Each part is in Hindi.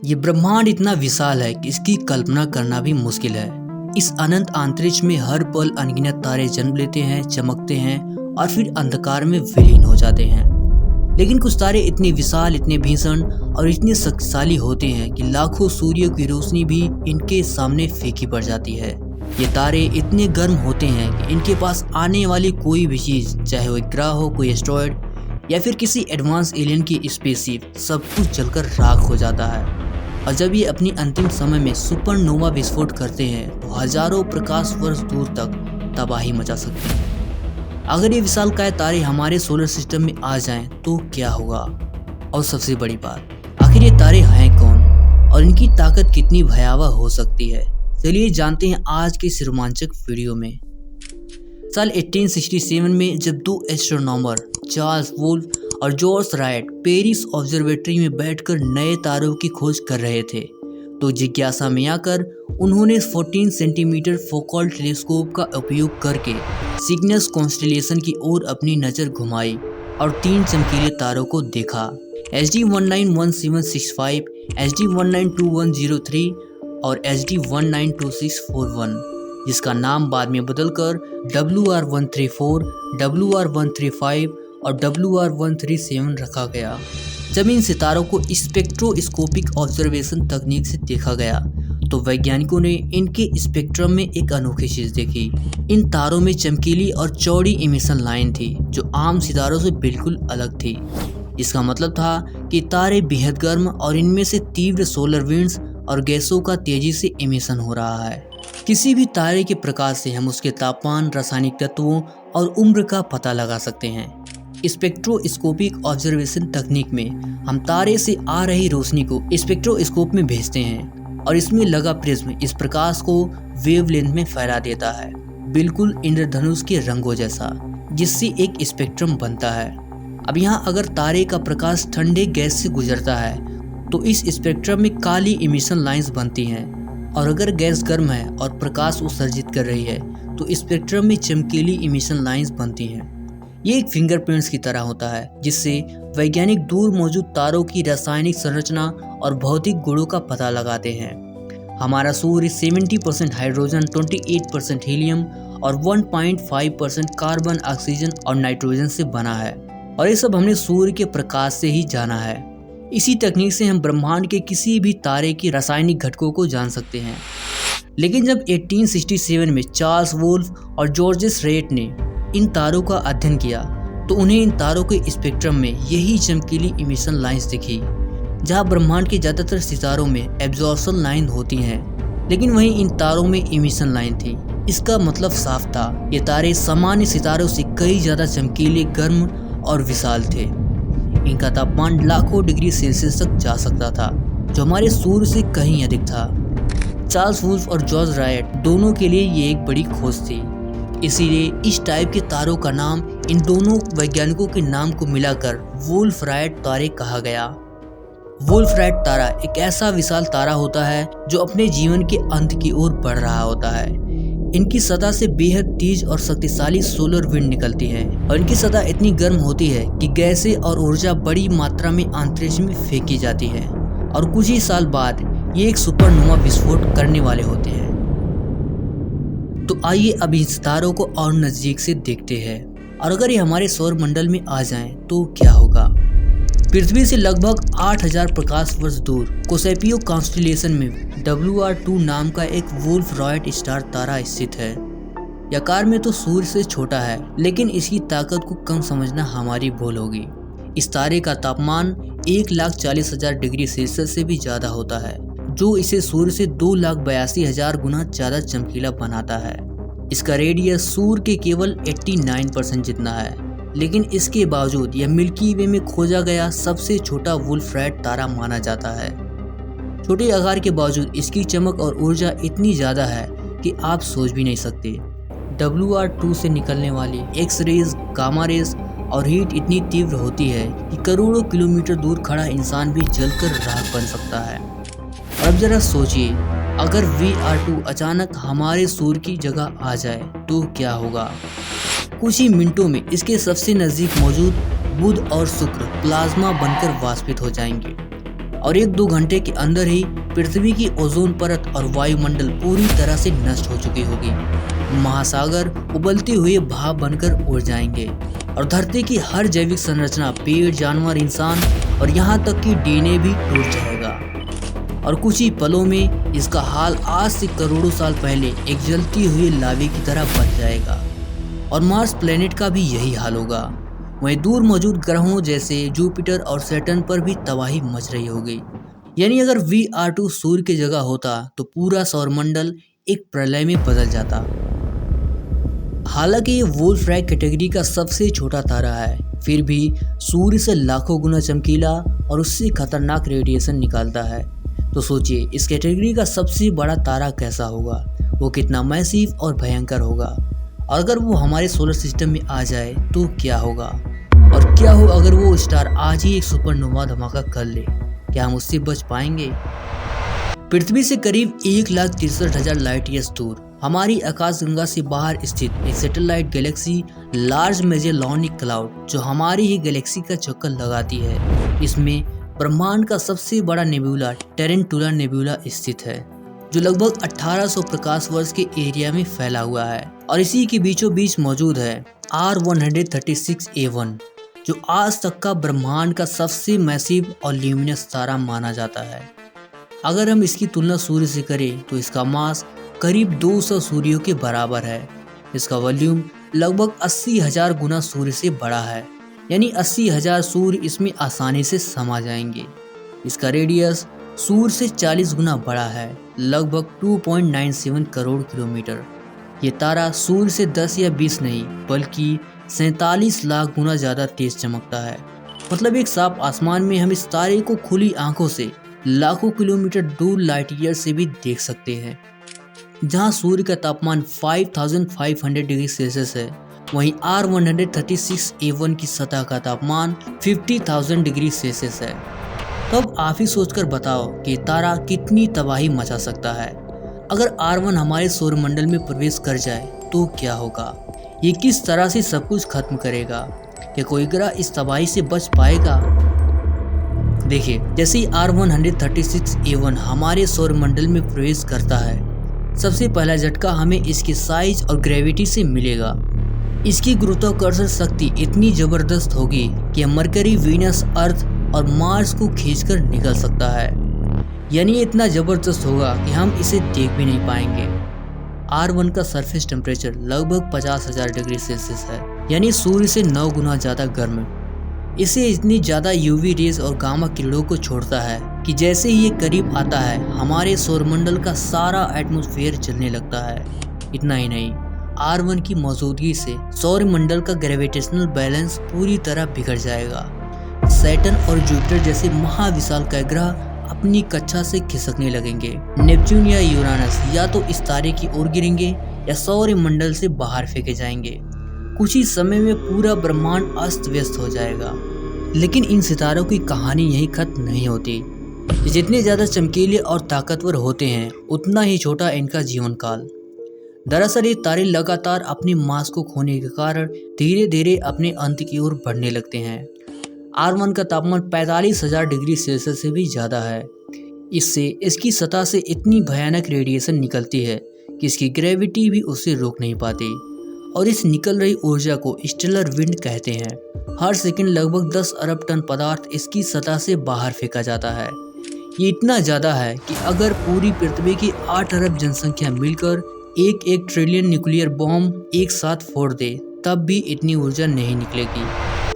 ये ब्रह्मांड इतना विशाल है कि इसकी कल्पना करना भी मुश्किल है। इस अनंत अंतरिक्ष में हर पल अनगिनत तारे जन्म लेते हैं, चमकते हैं और फिर अंधकार में विलीन हो जाते हैं। लेकिन कुछ तारे इतने विशाल, इतने भीषण और इतने शक्तिशाली होते हैं कि लाखों सूर्यों की रोशनी भी इनके सामने फीकी पड़ जाती है। ये तारे इतने गर्म होते हैं कि इनके पास आने वाली कोई भी चीज, चाहे वो ग्रह हो, कोई एस्ट्रॉयड या फिर किसी एडवांस एलियन की स्पेसशिप, सब कुछ जलकर राख हो जाता है। और जब ये अपनी अंतिम समय में सुपरनोवा विस्फोट करते हैं तो हजारों प्रकाश वर्ष दूर तक तबाही मचा सकते हैं। अगर ये विशालकाय तारे हमारे सोलर सिस्टम में आ जाएं तो क्या होगा? और सबसे बड़ी बात, आखिर ये तारे हैं कौन और इनकी ताकत कितनी भयावह हो सकती है? चलिए जानते हैं आज के इस रोमांचक वीडियो में। साल 1867 में जब दो एस्ट्रोनॉमर चार्ल्स वुल्फ और जॉर्ज रायट पेरिस ऑब्जर्वेटरी में बैठकर नए तारों की खोज कर रहे थे तो जिज्ञासा में आकर उन्होंने 14 सेंटीमीटर फोकल टेलीस्कोप का उपयोग करके सिग्नस कॉन्स्टेलेशन की ओर अपनी नज़र घुमाई और 3 चमकीले तारों को देखा। HD 191765, HD 192103 और HD 192641, जिसका नाम बाद में बदलकर WR134, WR135 और WR137 रखा गया। जब इन सितारों को स्पेक्ट्रोस्कोपिक ऑब्जर्वेशन तकनीक से देखा गया तो वैज्ञानिकों ने इनके स्पेक्ट्रम में एक अनोखी चीज देखी। इन तारों में चमकीली और चौड़ी इमिशन लाइन थी जो आम सितारों से बिल्कुल अलग थी। इसका मतलब था कि तारे बेहद गर्म और इनमें से तीव्र सोलर विंड्स और गैसों का तेजी से इमिशन हो रहा है। किसी भी तारे के प्रकाश से हम उसके तापमान, रासायनिक तत्वों और उम्र का पता लगा सकते हैं। स्पेक्ट्रोस्कोपिक ऑब्जर्वेशन तकनीक में हम तारे से आ रही रोशनी को स्पेक्ट्रोस्कोप में भेजते हैं और इसमें लगा प्रिज्म इस प्रकाश को वेवलेंथ में फैला देता है, बिल्कुल इंद्रधनुष के रंगों जैसा, जिससे एक स्पेक्ट्रम बनता है। अब यहाँ अगर तारे का प्रकाश ठंडे गैस से गुजरता है तो इस स्पेक्ट्रम में काली इमिशन लाइंस बनती हैं, और अगर गैस गर्म है और प्रकाश उत्सर्जित कर रही है तो स्पेक्ट्रम में चमकीली इमिशन लाइंस बनती हैं। ये एक फिंगरप्रिंट्स की तरह होता है जिससे वैज्ञानिक दूर मौजूद तारों की रासायनिक संरचना और भौतिक गुणों का पता लगाते हैं। हमारा सूर्य 70% हाइड्रोजन, 28% हीलियम और 1.5% कार्बन, ऑक्सीजन और नाइट्रोजन से बना है, और ये सब हमने सूर्य के प्रकाश से ही जाना है। इसी तकनीक से हम ब्रह्मांड के किसी भी तारे की रासायनिक घटकों को जान सकते हैं। लेकिन जब 1867 में चार्ल्स वुल्फ और जॉर्ज रायट ने इन तारों का अध्ययन किया तो उन्हें इन तारों के स्पेक्ट्रम में यही चमकीली इमिशन लाइंस दिखी। जहां ब्रह्मांड के ज़्यादातर सितारों में एब्जॉर्प्शन लाइन होती हैं, लेकिन वहीं इन तारों में इमिशन लाइन थी। इसका मतलब साफ था, ये तारे सामान्य सितारों से कई ज़्यादा चमकीले, गर्म और विशाल थे। इनका तापमान लाखों डिग्री सेल्सियस तक जा सकता था, जो हमारे सूर्य से कहीं अधिक था। चार्ल्स वुल्फ और जॉर्ज रायट दोनों के लिए ये एक बड़ी खोज थी, इसीलिए इस टाइप के तारों का नाम इन दोनों वैज्ञानिकों के नाम को मिलाकर वुल्फ रायट तारे कहा गया। वुल्फ रायट तारा एक ऐसा विशाल तारा होता है जो अपने जीवन के अंत की ओर बढ़ रहा होता है। इनकी सतह से बेहद तेज और शक्तिशाली सोलर विंड निकलती है और इनकी सतह इतनी गर्म होती है कि गैसें और ऊर्जा बड़ी मात्रा में अंतरिक्ष में फेंकी जाती है, और कुछ ही साल बाद ये एक सुपरनोवा विस्फोट करने वाले होते हैं। तो आइए अब इन सितारों को और नजदीक से देखते हैं, और अगर ये हमारे सौर मंडल में आ जाएं तो क्या होगा। पृथ्वी से लगभग 8000 प्रकाश वर्ष दूर कैसियोपेया कॉन्स्टेलेशन में WR2 नाम का एक वुल्फ रायट स्टार तारा स्थित है। यह आकार में तो सूर्य से छोटा है, लेकिन इसकी ताकत को कम समझना हमारी भूल होगी। इस तारे का तापमान 1,40,000 डिग्री सेल्सियस से भी ज्यादा होता है, जो इसे सूर्य से 2,82,000 गुना ज्यादा चमकीला बनाता है। इसका रेडियस सूर्य के केवल 89% जितना है, लेकिन इसके बावजूद यह मिल्की वे में खोजा गया सबसे छोटा वुल्फ रायट तारा माना जाता है। छोटे आकार के बावजूद इसकी चमक और ऊर्जा इतनी ज्यादा है कि आप सोच भी नहीं सकते। WR2 से निकलने वाली एक्स रेज, गामा रेज और हीट इतनी तीव्र होती है कि करोड़ों किलोमीटर दूर खड़ा इंसान भी जलकर राख बन सकता है। और अब जरा सोचिए, अगर VR2 अचानक हमारे सूर्य की जगह आ जाए तो क्या होगा। कुछ ही मिनटों में इसके सबसे नजदीक मौजूद बुध और शुक्र प्लाज्मा बनकर वाष्पित हो जाएंगे और 1-2 घंटे के अंदर ही पृथ्वी की ओजोन परत और वायुमंडल पूरी तरह से नष्ट हो चुकी होगी। महासागर उबलते हुए भाप बनकर उड़ जाएंगे और धरती की हर जैविक संरचना, पेड़, जानवर, इंसान और यहाँ तक कि डीएनए भी टूट जाएगा। और कुछ ही पलों में इसका हाल आज से करोड़ों साल पहले एक जलती हुई लावे की तरह बन जाएगा। और मार्स प्लेनेट का भी यही हाल होगा। वहीं दूर मौजूद ग्रहों जैसे जुपिटर और सैटर्न पर भी तबाही मच रही होगी। यानी अगर VR2 सूर्य की जगह होता तो पूरा सौरमंडल एक प्रलय में बदल जाता। हालांकि ये वोल्फ-राइट कैटेगरी का सबसे छोटा तारा है, फिर भी सूर्य से लाखों गुना चमकीला और उससे खतरनाक रेडिएशन निकालता है। तो सोचिए इस कैटेगरी का सबसे बड़ा तारा कैसा होगा, वो कितना मैसिव और भयंकर होगा। और अगर वो हमारे सोलर सिस्टम में आ जाए तो क्या होगा, और क्या हो अगर वो स्टार आज ही एक सुपरनोवा धमाका कर ले, क्या हम उससे बच पाएंगे? पृथ्वी से करीब 1,63,000 लाइट ईयर्स दूर हमारी आकाशगंगा से बाहर स्थित एक सैटेलाइट गैलेक्सी लार्ज मैजेलॉनिक क्लाउड, जो हमारी ही गैलेक्सी का चक्कर लगाती है, इसमें ब्रह्मांड का सबसे बड़ा नेबुला टेरेंटुला नेबुला स्थित है, जो लगभग 1800 प्रकाश वर्ष के एरिया में फैला हुआ है। और इसी के बीचों बीच मौजूद है R136A1, जो आज तक का ब्रह्मांड का सबसे मैसिव और ल्यूमिनस तारा माना जाता है। अगर हम इसकी तुलना सूर्य से करें तो इसका मास करीब 200 सूर्यों के बराबर है। इसका वॉल्यूम लगभग 80,000 गुना सूर्य से बड़ा है, यानी 80,000 सूर्य इसमें आसानी से समा जाएंगे। इसका रेडियस सूर्य से 40 गुना बड़ा है, लगभग 2.97 करोड़ किलोमीटर। ये तारा सूर्य से 10 या 20 नहीं बल्कि 47 लाख गुना ज़्यादा तेज चमकता है। मतलब एक साफ आसमान में हम इस तारे को खुली आंखों से लाखों किलोमीटर दूर लाइट ईयर से भी देख सकते हैं। जहां सूर्य का तापमान 5500 डिग्री सेल्सियस है, वहीं R136A1 की सतह का तापमान 50,000 डिग्री सेल्सियस है। तब आप ही सोचकर बताओ कि तारा कितनी तबाही मचा सकता है। अगर R1 हमारे सौरमंडल में प्रवेश कर जाए तो क्या होगा? ये किस तरह से सब कुछ खत्म करेगा? क्या कोई ग्रह इस तबाही से बच पाएगा? देखिए, जैसे ही R136A1 हमारे सौरमंडल में प्रवेश करता है, सबसे पहला झटका हमें इसके साइज और ग्रेविटी से मिलेगा। इसकी गुरुत्वाकर्षण शक्ति इतनी जबरदस्त होगी कि मरकरी, वीनस, अर्थ और मार्स को खींचकर निकल सकता है। यानी इतना जबरदस्त होगा कि हम इसे देख भी नहीं पाएंगे। R1 का सरफेस टेम्परेचर लगभग 50,000 डिग्री सेल्सियस है, यानी सूर्य से 9 गुना ज़्यादा गर्म। इसे इतनी ज़्यादा UV रेज और गामा किरणों को छोड़ता है कि जैसे ही ये करीब आता है, हमारे सौरमंडल का सारा एटमॉस्फेयर जलने लगता है। इतना ही नहीं, R1 की मौजूदगी से सौरमंडल का ग्रेविटेशनल बैलेंस पूरी तरह बिगड़ जाएगा। सैटर्न और जुपिटर जैसे महाविशालकाय ग्रह अपनी कक्षा से खिसकने लगेंगे। नेपच्यून या यूरानस या तो इस तारे की ओर गिरेंगे या सौरमंडल से बाहर फेंके जाएंगे। कुछ ही समय में पूरा ब्रह्मांड अस्त व्यस्त हो जाएगा। लेकिन इन सितारों की कहानी यही खत्म नहीं होती। जितने ज़्यादा चमकीले और ताकतवर होते हैं, उतना ही छोटा इनका जीवन काल। दरअसल ये तारे लगातार अपने मास को खोने के कारण धीरे धीरे अपने अंत की ओर बढ़ने लगते हैं। R1 का तापमान 45,000 डिग्री सेल्सियस से भी ज़्यादा है। इससे इसकी सतह से इतनी भयानक रेडिएशन निकलती है कि इसकी ग्रेविटी भी उसे रोक नहीं पाती। और इस निकल रही ऊर्जा को स्टेलर विंड कहते हैं। हर सेकंड लगभग 10 अरब टन पदार्थ इसकी सतह से बाहर फेंका जाता है। ये इतना ज़्यादा है कि अगर पूरी पृथ्वी की 8 अरब जनसंख्या मिलकर एक ट्रिलियन न्यूक्लियर बॉम्ब एक साथ फोड़ दे, तब भी इतनी ऊर्जा नहीं निकलेगी।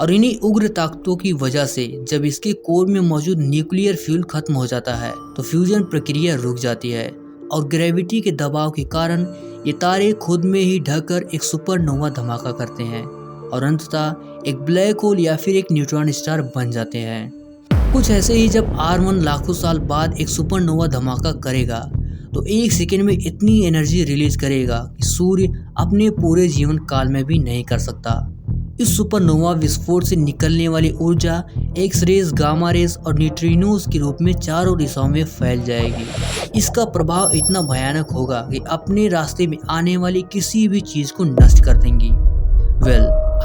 और इन्हीं उग्र ताकतों की वजह से जब इसके कोर में मौजूद न्यूक्लियर फ्यूल खत्म हो जाता है तो फ्यूजन प्रक्रिया रुक जाती है और ग्रेविटी के दबाव के कारण ये तारे खुद में ही ढककर एक सुपरनोवा धमाका करते हैं और अंततः एक ब्लैक होल या फिर एक न्यूट्रॉन स्टार बन जाते हैं। कुछ ऐसे ही जब R1 लाखों साल बाद एक सुपरनोवा धमाका करेगा तो एक सेकंड में इतनी एनर्जी रिलीज करेगा कि सूर्य अपने पूरे जीवन काल में भी नहीं कर सकता। इस सुपरनोवा विस्फोट से निकलने वाली ऊर्जा एक्स रेज, गामा रेज और न्यूट्रिनोज के रूप में चारों दिशाओं में फैल जाएगी। इसका प्रभाव इतना भयानक होगा कि अपने रास्ते में आने वाली किसी भी चीज को नष्ट कर देंगी।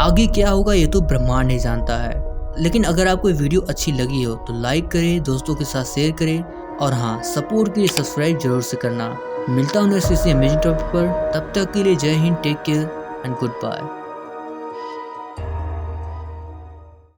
आगे क्या होगा ये तो ब्रह्मांड ही जानता है, लेकिन अगर आपको वीडियो अच्छी लगी हो तो लाइक करें, दोस्तों के साथ शेयर करें और हाँ, सपोर्ट के लिए सब्सक्राइब जरूर से करना। मिलता हूँ नेक्स्ट किसी अमेजिंग टॉपिक पर, तब तक के लिए जय हिंद, take care and good bye.